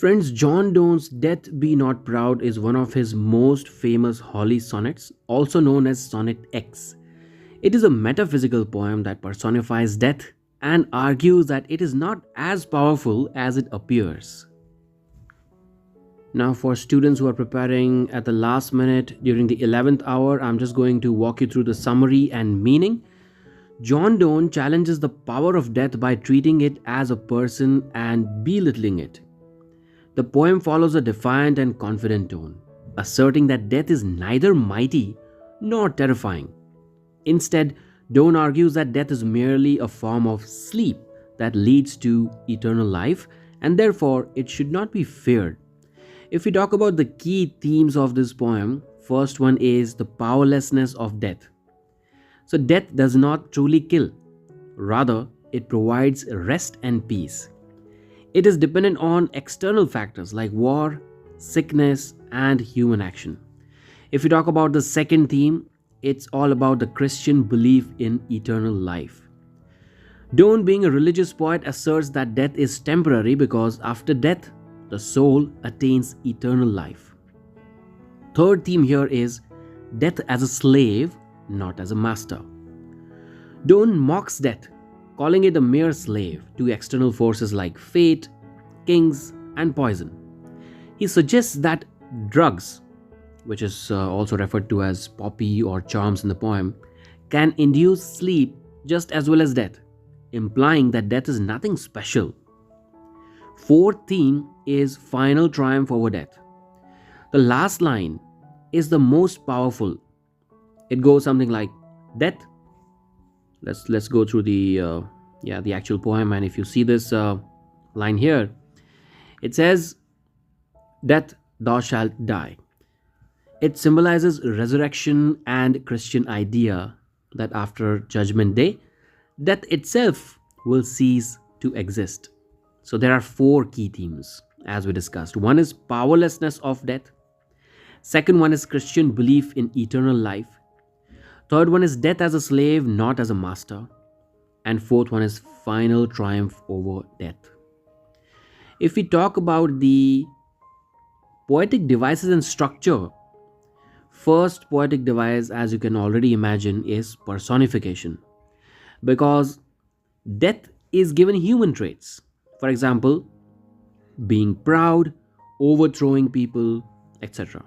Friends, John Donne's Death Be Not Proud is one of his most famous holy sonnets, also known as Sonnet X. It is a metaphysical poem that personifies death and argues that it is not as powerful as it appears. Now, for students who are preparing at the last minute during the 11th hour, I'm just going to walk you through the summary and meaning. John Donne challenges the power of death by treating it as a person and belittling it. The poem follows a defiant and confident tone, asserting that death is neither mighty nor terrifying. Instead, Donne argues that death is merely a form of sleep that leads to eternal life and therefore it should not be feared. If we talk about the key themes of this poem, first one is the powerlessness of death. So, death does not truly kill, rather, it provides rest and peace. It is dependent on external factors like war, sickness, and human action. If we talk about the second theme, it's all about the Christian belief in eternal life. Donne, being a religious poet, asserts that death is temporary because after death, the soul attains eternal life. Third theme here is death as a slave, not as a master. Donne mocks death, calling it a mere slave to external forces like fate, kings, and poison. He suggests that drugs, which is also referred to as poppy or charms in the poem, can induce sleep just as well as death, implying that death is nothing special. Fourth theme is final triumph over death. The last line is the most powerful. It goes something like death. Let's go through the actual poem, and if you see this line here, it says, "Death, thou shalt die." It symbolizes resurrection and Christian idea that after Judgment Day, death itself will cease to exist. So there are four key themes as we discussed. One is powerlessness of death. Second one is Christian belief in eternal life. Third one is death as a slave, not as a master. And fourth one is final triumph over death. If we talk about the poetic devices and structure, first poetic device, as you can already imagine, is personification. Because death is given human traits. For example, being proud, overthrowing people, etc.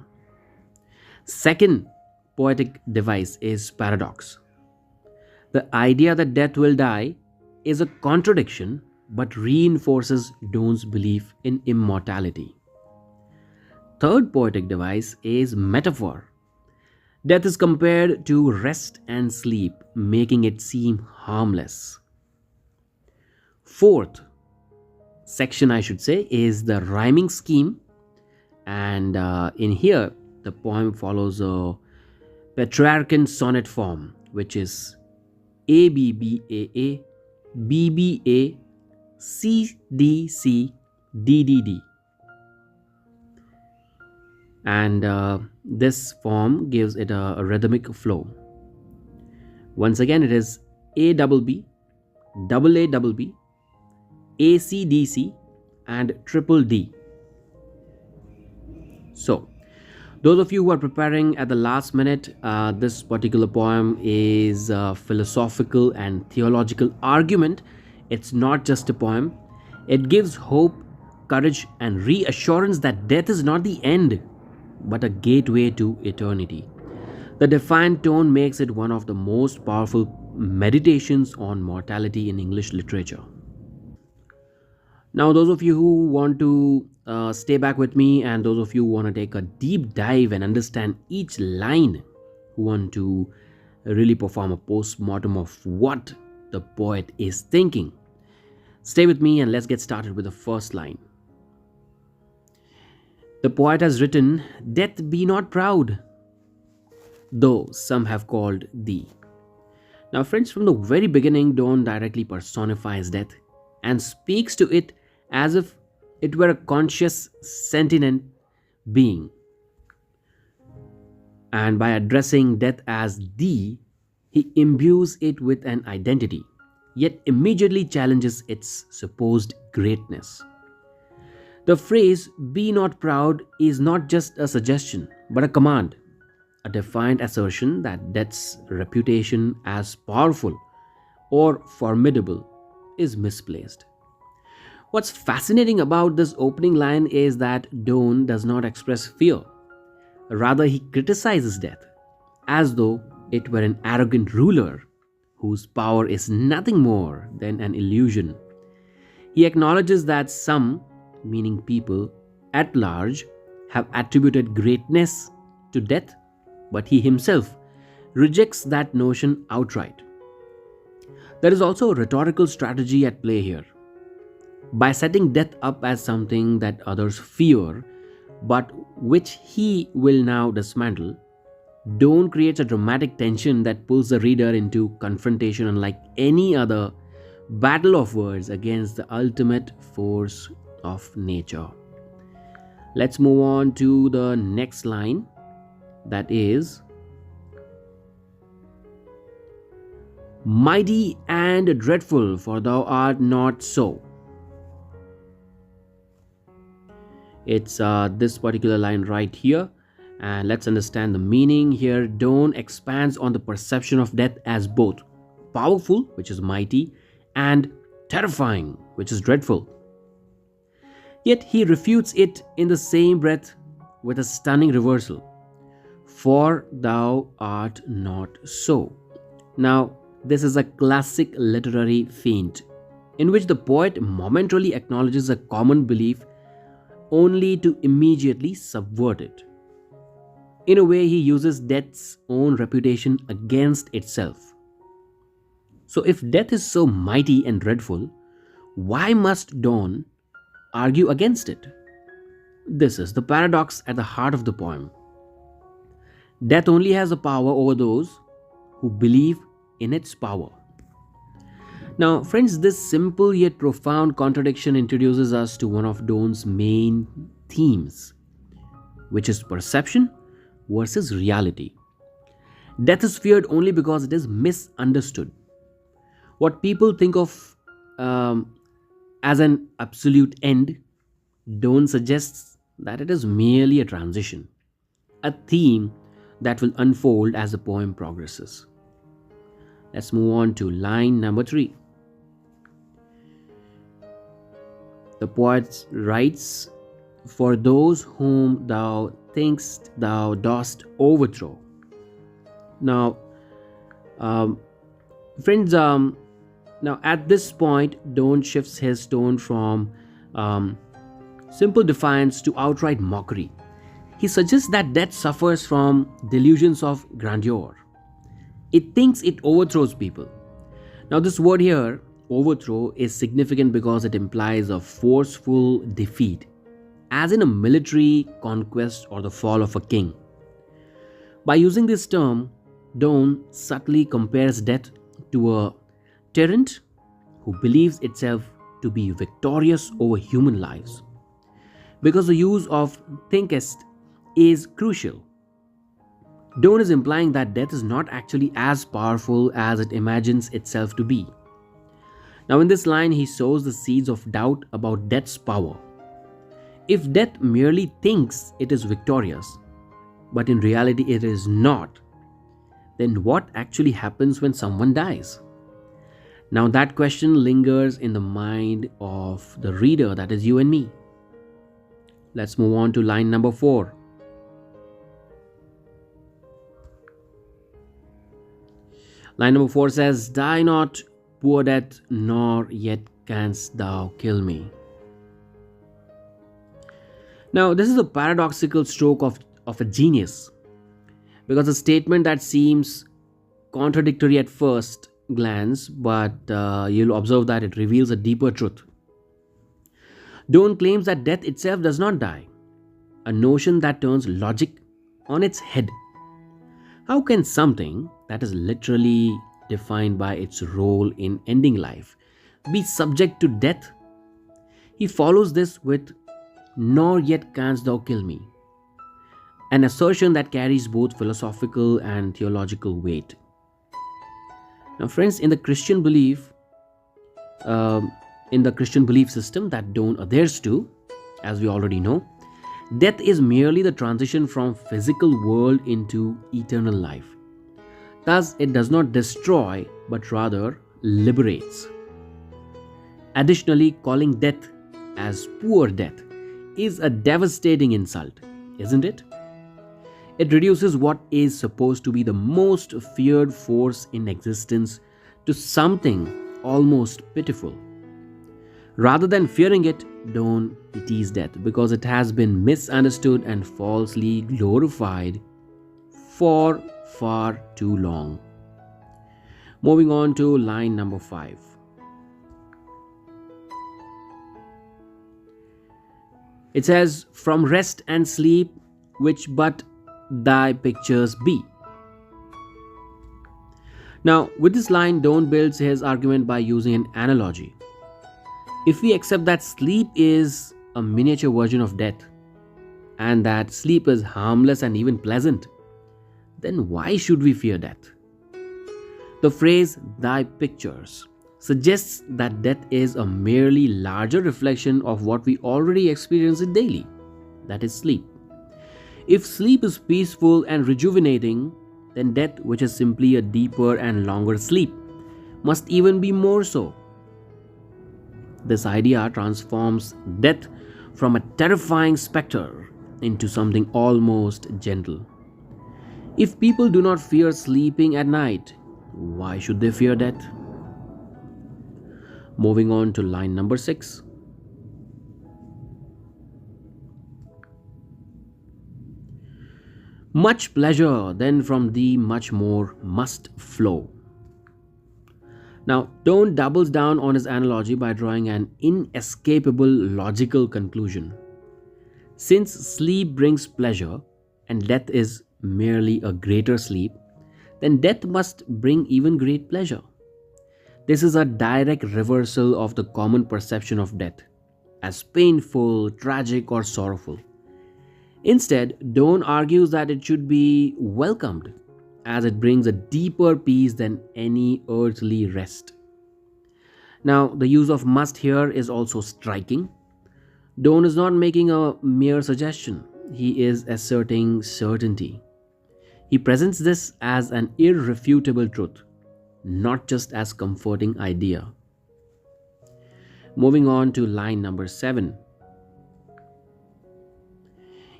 Second poetic device is paradox. The idea that death will die is a contradiction but reinforces Donne's belief in immortality. Third poetic device is metaphor. Death is compared to rest and sleep, making it seem harmless. Fourth section, I should say, is the rhyming scheme, and in here the poem follows a Petrarchan sonnet form, which is ABBAA, BBA, CDC, DDD. And this form gives it a rhythmic flow. Once again, it is ABB, AABB, ACDC, and triple D. So, those of you who are preparing at the last minute, this particular poem is a philosophical and theological argument. It's not just a poem. It gives hope, courage, and reassurance that death is not the end, but a gateway to eternity. The defiant tone makes it one of the most powerful meditations on mortality in English literature. Now, those of you who want to stay back with me, and those of you who want to take a deep dive and understand each line, who want to really perform a post-mortem of what the poet is thinking, stay with me and let's get started with the first line. The poet has written, "Death be not proud, though some have called thee." Now, friends, from the very beginning, Donne directly personifies death and speaks to it as if it were a conscious, sentient being. And by addressing death as thee, he imbues it with an identity, yet immediately challenges its supposed greatness. The phrase, be not proud, is not just a suggestion, but a command, a defiant assertion that death's reputation as powerful or formidable is misplaced. What's fascinating about this opening line is that Donne does not express fear. Rather, he criticizes death as though it were an arrogant ruler whose power is nothing more than an illusion. He acknowledges that some, meaning people at large, have attributed greatness to death, but he himself rejects that notion outright. There is also a rhetorical strategy at play here. By setting death up as something that others fear, but which he will now dismantle, Donne creates a dramatic tension that pulls the reader into confrontation unlike any other battle of words against the ultimate force of nature. Let's move on to the next line, that is, mighty and dreadful, for thou art not so. It's this particular line right here, and let's understand the meaning here. Donne expands on the perception of death as both powerful, which is mighty, and terrifying, which is dreadful. Yet he refutes it in the same breath with a stunning reversal. For thou art not so. Now, this is a classic literary feint in which the poet momentarily acknowledges a common belief only to immediately subvert it. In a way, he uses death's own reputation against itself. So, if death is so mighty and dreadful, why must Donne argue against it? This is the paradox at the heart of the poem. Death only has a power over those who believe in its power. Now, friends, this simple yet profound contradiction introduces us to one of Donne's main themes, which is perception versus reality. Death is feared only because it is misunderstood. What people think of as an absolute end, Donne suggests that it is merely a transition, a theme that will unfold as the poem progresses. Let's move on to line number 3. The poet writes, for those whom thou thinkst thou dost overthrow. Now, friends, now at this point, Donne shifts his tone from simple defiance to outright mockery. He suggests that death suffers from delusions of grandeur. It thinks it overthrows people. Now, this word here, overthrow, is significant because it implies a forceful defeat, as in a military conquest or the fall of a king. By using this term, Donne subtly compares death to a tyrant who believes itself to be victorious over human lives. Because the use of thinkest is crucial, Donne is implying that death is not actually as powerful as it imagines itself to be. Now, in this line, he sows the seeds of doubt about death's power. If death merely thinks it is victorious, but in reality it is not, then what actually happens when someone dies? Now, that question lingers in the mind of the reader, that is you and me. Let's move on to line number 4. Line number 4 says, die not, poor death, nor yet canst thou kill me. Now, this is a paradoxical stroke of a genius, because a statement that seems contradictory at first glance, but you'll observe that it reveals a deeper truth. Donne claims that death itself does not die, a notion that turns logic on its head. How can something that is literally defined by its role in ending life be subject to death? He follows this with, nor yet canst thou kill me, an assertion that carries both philosophical and theological weight. Now, friends, in the Christian belief system that Donne adheres to, as we already know. Death is merely the transition from physical world into eternal life. Thus, it does not destroy but rather liberates. Additionally, calling death as poor death is a devastating insult, isn't it? It reduces what is supposed to be the most feared force in existence to something almost pitiful. Rather than fearing it, Donne pities death because it has been misunderstood and falsely glorified for far too long. Moving on to line number 5. It says, "From rest and sleep, which but thy pictures be." Now, with this line, Donne builds his argument by using an analogy. If we accept that sleep is a miniature version of death, and that sleep is harmless and even pleasant, then why should we fear death? The phrase "thy pictures" suggests that death is a merely larger reflection of what we already experience daily, that is, sleep. If sleep is peaceful and rejuvenating, then death, which is simply a deeper and longer sleep, must even be more so. This idea transforms death from a terrifying specter into something almost gentle. If people do not fear sleeping at night, why should they fear death? Moving on to line number 6. "Much pleasure then from thee much more must flow." Now, Donne doubles down on his analogy by drawing an inescapable logical conclusion. Since sleep brings pleasure and death is merely a greater sleep, then death must bring even great pleasure. This is a direct reversal of the common perception of death as painful, tragic, or sorrowful. Instead, Donne argues that it should be welcomed, as it brings a deeper peace than any earthly rest. Now, the use of "must" here is also striking. Donne is not making a mere suggestion, he is asserting certainty. He presents this as an irrefutable truth, not just as comforting idea. Moving on to line number 7.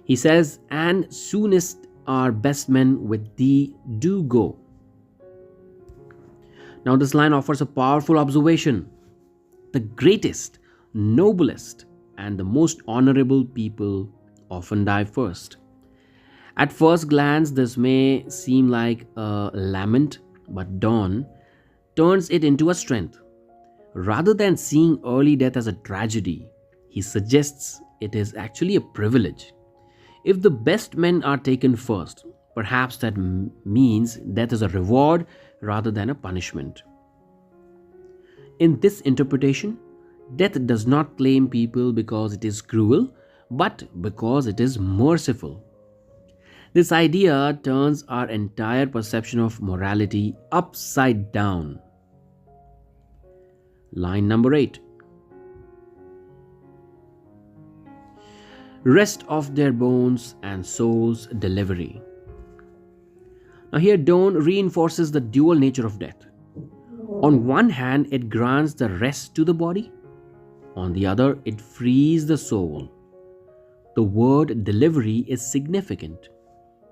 He says, "And soonest our best men with thee do go." Now, this line offers a powerful observation. The greatest, noblest, and the most honorable people often die first. At first glance, this may seem like a lament, but Donne turns it into a strength. Rather than seeing early death as a tragedy, he suggests it is actually a privilege. If the best men are taken first, perhaps that means death is a reward rather than a punishment. In this interpretation, death does not claim people because it is cruel, but because it is merciful. This idea turns our entire perception of morality upside down. Line number 8. "Rest of their bones and souls delivery." Now, here Donne reinforces the dual nature of death. On one hand, it grants the rest to the body. On the other, it frees the soul. The word "delivery" is significant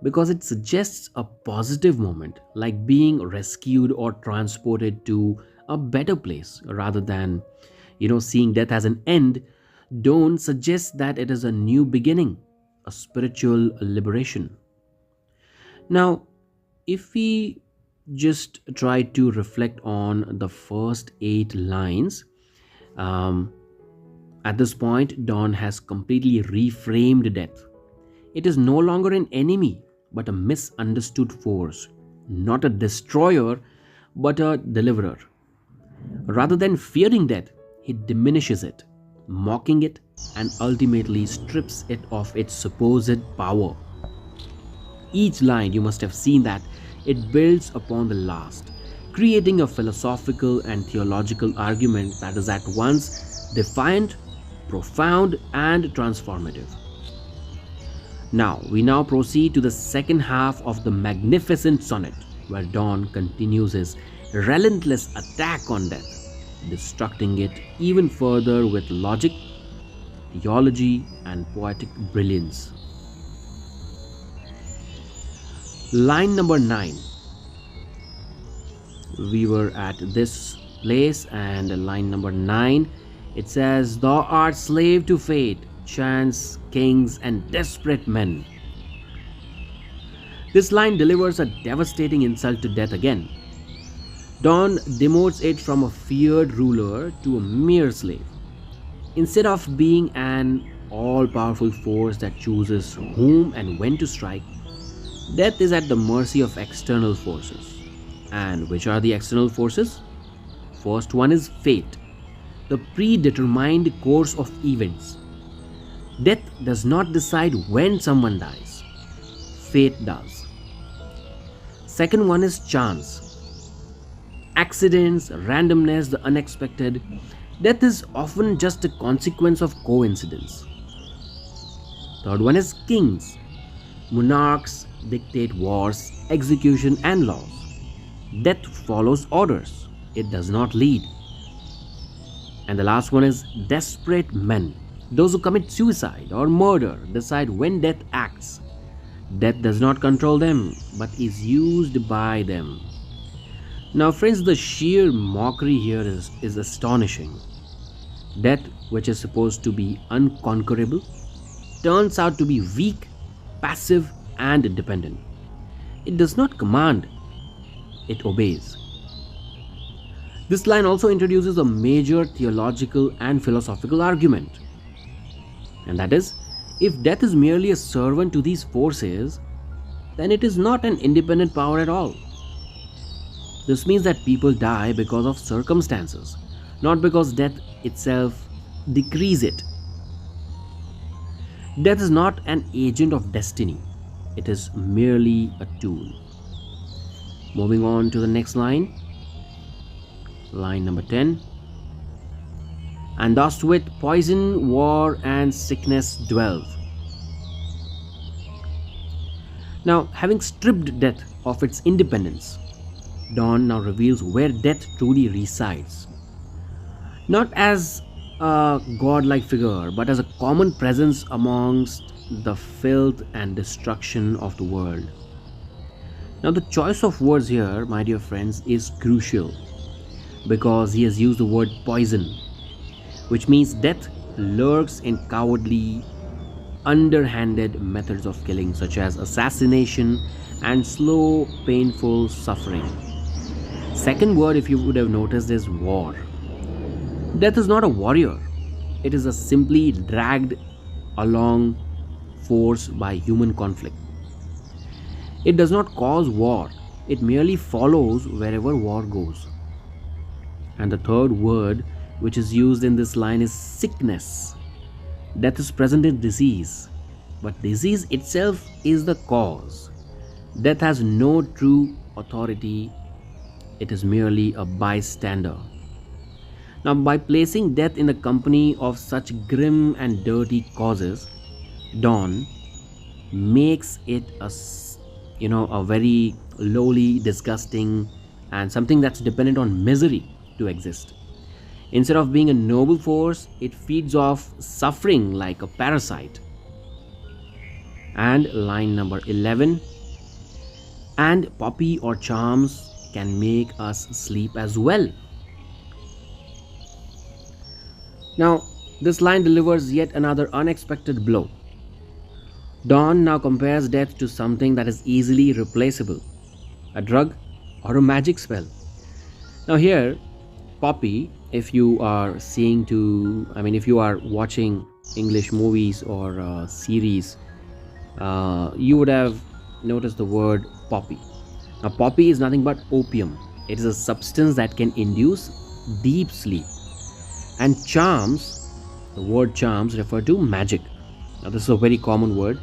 because it suggests a positive moment, like being rescued or transported to a better place, rather than, seeing death as an end. Donne suggests that it is a new beginning, a spiritual liberation. Now, if we just try to reflect on the first 8 lines, at this point, Donne has completely reframed death. It is no longer an enemy, but a misunderstood force, not a destroyer, but a deliverer. Rather than fearing death, he diminishes it, mocking it, and ultimately strips it of its supposed power. Each line, you must have seen that, it builds upon the last, creating a philosophical and theological argument that is at once defiant, profound and transformative. We now proceed to the second half of the magnificent sonnet, where Donne continues his relentless attack on death, destructing it even further with logic, theology, and poetic brilliance. Line number 9. We were at this place, and line number 9, it says, "Thou art slave to fate, chance, kings, and desperate men." This line delivers a devastating insult to death again. Donne demotes it from a feared ruler to a mere slave. Instead of being an all-powerful force that chooses whom and when to strike, death is at the mercy of external forces. And which are the external forces? First one is fate, the predetermined course of events. Death does not decide when someone dies. Fate does. Second one is chance. Accidents, randomness, the unexpected. Death is often just a consequence of coincidence. Third one is kings. Monarchs dictate wars, execution, and laws. Death follows orders. It does not lead. And the last one is desperate men. Those who commit suicide or murder decide when death acts. Death does not control them, but is used by them. Now, friends, the sheer mockery here is astonishing. Death, which is supposed to be unconquerable, turns out to be weak, passive, and dependent. It does not command, it obeys. This line also introduces a major theological and philosophical argument. And that is, if death is merely a servant to these forces, then it is not an independent power at all. This means that people die because of circumstances, not because death itself decrees it. Death is not an agent of destiny, it is merely a tool. Moving on to the next line, line number 10. "And thus with poison, war, and sickness dwell." Now, having stripped death of its independence, Donne now reveals where death truly resides. Not as a godlike figure, but as a common presence amongst the filth and destruction of the world. Now, the choice of words here, my dear friends, is crucial because he has used the word poison, which means death lurks in cowardly, underhanded methods of killing, such as assassination and slow, painful suffering. Second word, if you would have noticed, is war. Death is not a warrior, it is a simply dragged along force by human conflict. It does not cause war, it merely follows wherever war goes. And the third word which is used in this line is sickness. Death is present in disease, but disease itself is the cause. Death has no true authority, it is merely a bystander. Now, by placing death in the company of such grim and dirty causes, Donne makes it a very lowly, disgusting, and something that's dependent on misery to exist. Instead of being a noble force, it feeds off suffering like a parasite. And line number 11, "And poppy or charms can make us sleep as well." Now, this line delivers yet another unexpected blow. Donne now compares death to something that is easily replaceable, a drug or a magic spell. Now here, poppy, if you are if you are watching English movies or series, you would have noticed the word poppy. Now, poppy is nothing but opium. It is a substance that can induce deep sleep. And charms, the word charms refer to magic. Now, this is a very common word.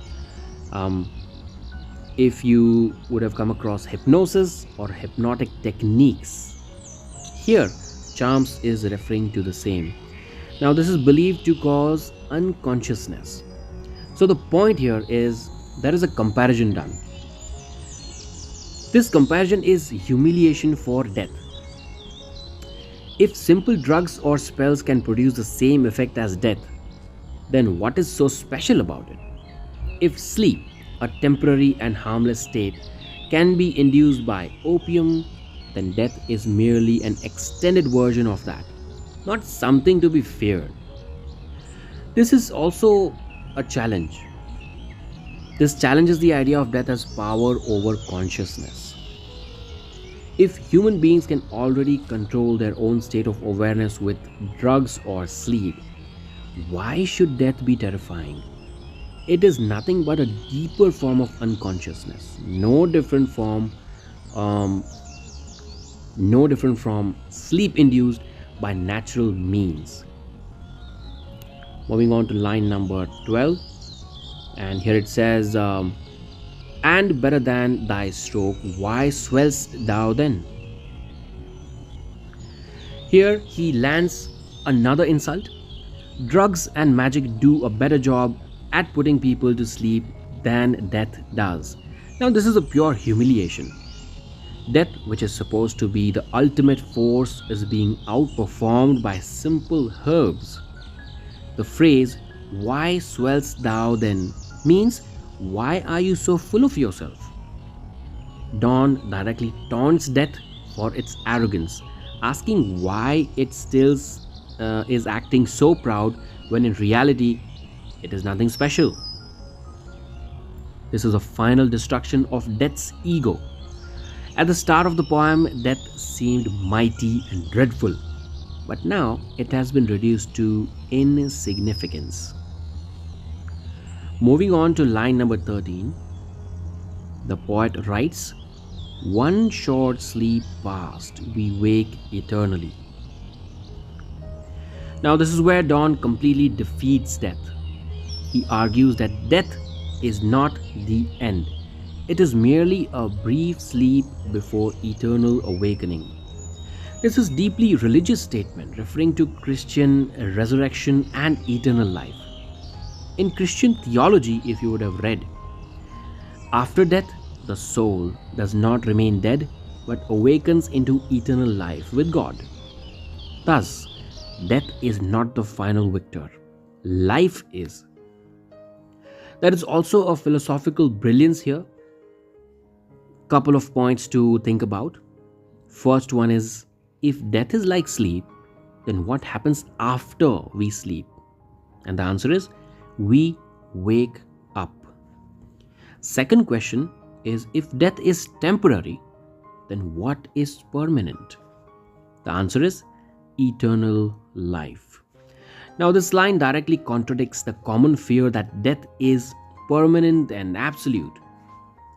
If you would have come across hypnosis or hypnotic techniques, here charms is referring to the same. Now, this is believed to cause unconsciousness. So, the point here is there is a comparison done. This comparison is humiliation for death. If simple drugs or spells can produce the same effect as death, then what is so special about it? If sleep, a temporary and harmless state, can be induced by opium, then death is merely an extended version of that, not something to be feared. This is also a challenge. This challenges the idea of death as power over consciousness. If human beings can already control their own state of awareness with drugs or sleep, why should death be terrifying? It is nothing but a deeper form of unconsciousness, um, no different from sleep induced by natural means. Moving on to line number 12, and here it says, and better than thy stroke, why swellst thou then? Here he lands another insult. Drugs and magic do a better job at putting people to sleep than death does. Now, this is a pure humiliation. Death, which is supposed to be the ultimate force, is being outperformed by simple herbs. The phrase, why swellst thou then, means, why are you so full of yourself? Donne directly taunts death for its arrogance, asking why it still is acting so proud when in reality it is nothing special. This is a final destruction of death's ego. At the start of the poem, death seemed mighty and dreadful, but now it has been reduced to insignificance. Moving on to line number 13, the poet writes, one short sleep past, we wake eternally. Now, this is where Donne completely defeats death. He argues that death is not the end, it is merely a brief sleep before eternal awakening. This is deeply religious statement referring to Christian resurrection and eternal life. In Christian theology, if you would have read, after death, the soul does not remain dead but awakens into eternal life with God. Thus, death is not the final victor, life is. There is also a philosophical brilliance here. Couple of points to think about. First one is, if death is like sleep, then what happens after we sleep? And the answer is, we wake up. Second question is, if death is temporary, then what is permanent? The answer is eternal life. Now, this line directly contradicts the common fear that death is permanent and absolute.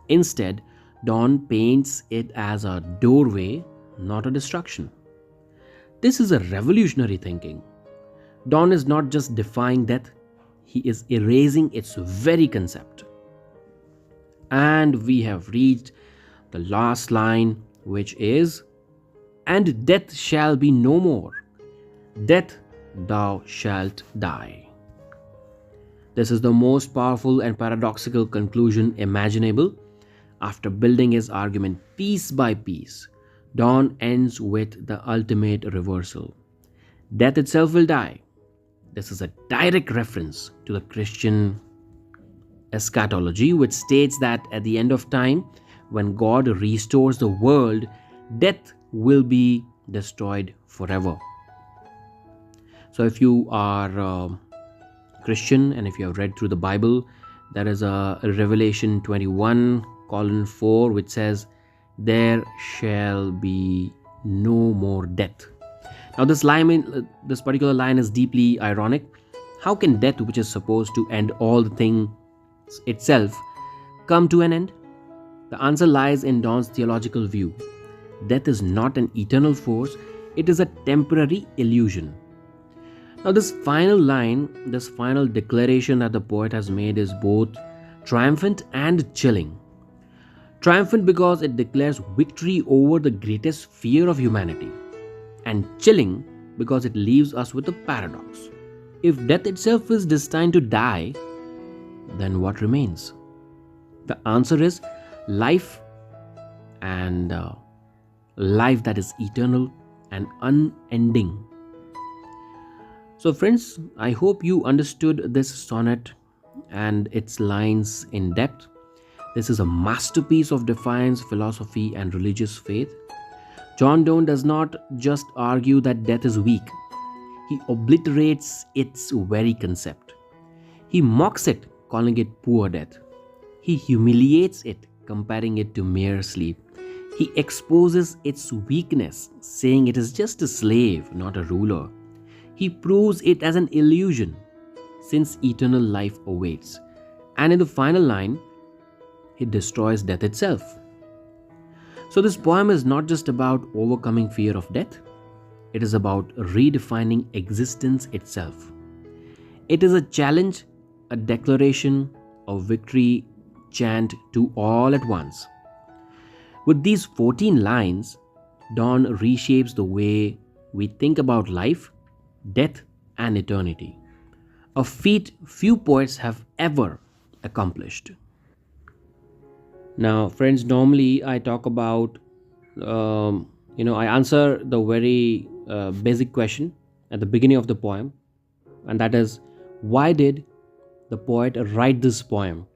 Instead, Donne paints it as a doorway, not a destruction. This is a revolutionary thinking. Donne is not just defying death, he is erasing its very concept. And we have reached the last line, which is, and death shall be no more. Death, thou shalt die. This is the most powerful and paradoxical conclusion imaginable. After building his argument piece by piece, Donne ends with the ultimate reversal. Death itself will die. This is a direct reference to the Christian eschatology, which states that at the end of time, when God restores the world, death will be destroyed forever. So if you are Christian and if you have read through the Bible, there is a Revelation 21:4 which says, there shall be no more death. Now this particular line is deeply ironic. How can death, which is supposed to end all the things itself, come to an end? The answer lies in Donne's theological view. Death is not an eternal force, it is a temporary illusion. Now this final line, this final declaration that the poet has made is both triumphant and chilling. Triumphant because it declares victory over the greatest fear of humanity, and chilling because it leaves us with a paradox. If death itself is destined to die, then what remains? The answer is life, and life that is eternal and unending. So, friends, I hope you understood this sonnet and its lines in depth. This is a masterpiece of defiance, philosophy, and religious faith. John Donne does not just argue that death is weak, he obliterates its very concept. He mocks it, calling it poor death. He humiliates it, comparing it to mere sleep. He exposes its weakness, saying it is just a slave, not a ruler. He proves it as an illusion, since eternal life awaits. And in the final line, he destroys death itself. So, this poem is not just about overcoming fear of death, it is about redefining existence itself. It is a challenge, a declaration, a victory chant to all at once. With these 14 lines, Donne reshapes the way we think about life, death, and eternity, a feat few poets have ever accomplished. Now, friends, normally I talk about, I answer the very basic question at the beginning of the poem, and that is, why did the poet write this poem?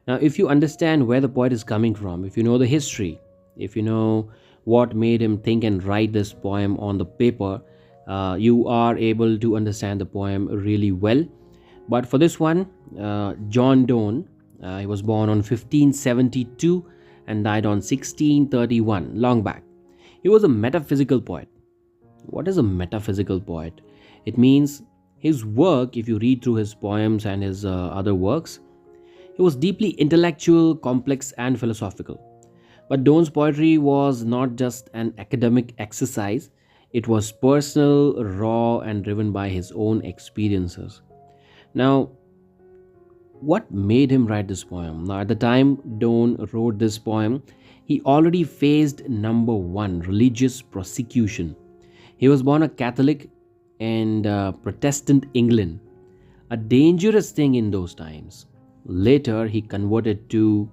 Now, if you understand where the poet is coming from, if you know the history, if you know what made him think and write this poem on the paper, you are able to understand the poem really well. But for this one, John Donne, he was born on 1572 and died on 1631, long back. He was a metaphysical poet. What is a metaphysical poet? It means his work, if you read through his poems and his other works, it was deeply intellectual, complex, and philosophical. But Donne's poetry was not just an academic exercise, it was personal, raw, and driven by his own experiences. Now, what made him write this poem? Now, at the time Donne wrote this poem, he already faced number one, religious persecution. He was born a Catholic in Protestant England, a dangerous thing in those times. Later, he converted to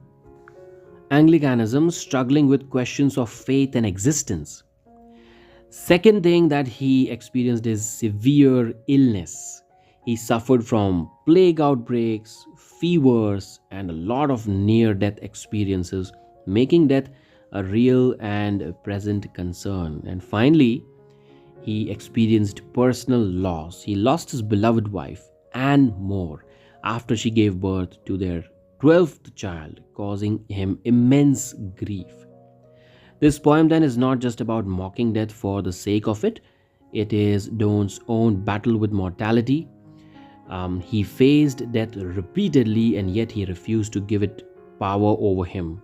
Anglicanism, struggling with questions of faith and existence. Second thing that he experienced is severe illness. He suffered from plague outbreaks, fevers, and a lot of near-death experiences, making death a real and present concern. And finally, he experienced personal loss. He lost his beloved wife and more after she gave birth to their 12th child, causing him immense grief. This poem then is not just about mocking death for the sake of it, it is Donne's own battle with mortality. He faced death repeatedly and yet he refused to give it power over him.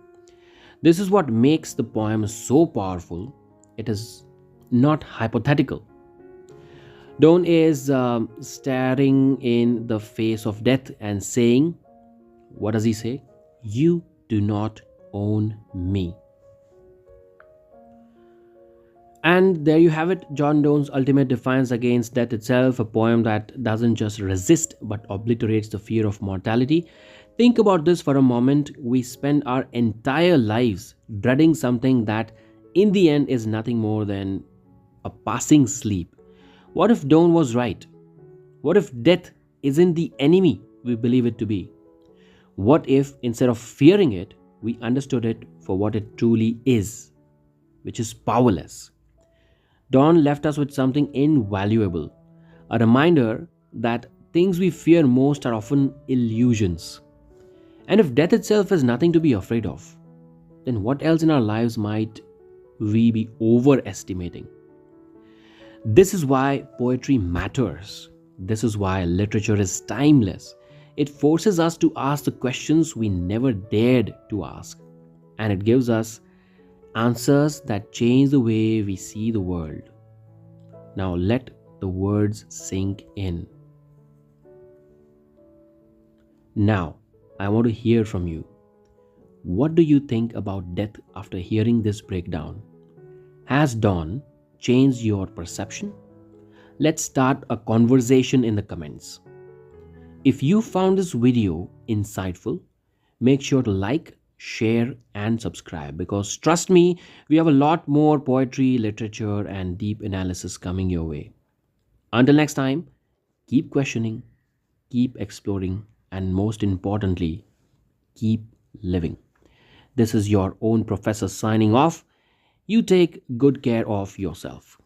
This is what makes the poem so powerful. It is not hypothetical. Donne is staring in the face of death and saying, what does he say? You do not own me. And there you have it, John Donne's ultimate defiance against death itself, a poem that doesn't just resist but obliterates the fear of mortality. Think about this for a moment. We spend our entire lives dreading something that in the end is nothing more than a passing sleep. What if Donne was right? What if death isn't the enemy we believe it to be? What if instead of fearing it, we understood it for what it truly is, which is powerless? Donne left us with something invaluable, a reminder that things we fear most are often illusions. And if death itself is nothing to be afraid of, then what else in our lives might we be overestimating? This is why poetry matters. This is why literature is timeless. It forces us to ask the questions we never dared to ask, and it gives us answers that change the way we see the world. Now let the words sink in. Now, I want to hear from you. What do you think about death after hearing this breakdown? Has Donne changed your perception? Let's start a conversation in the comments. If you found this video insightful, make sure to like, share, and subscribe because trust me, we have a lot more poetry, literature, and deep analysis coming your way. Until next time, keep questioning, keep exploring, and most importantly, keep living. This is your own professor signing off. You take good care of yourself.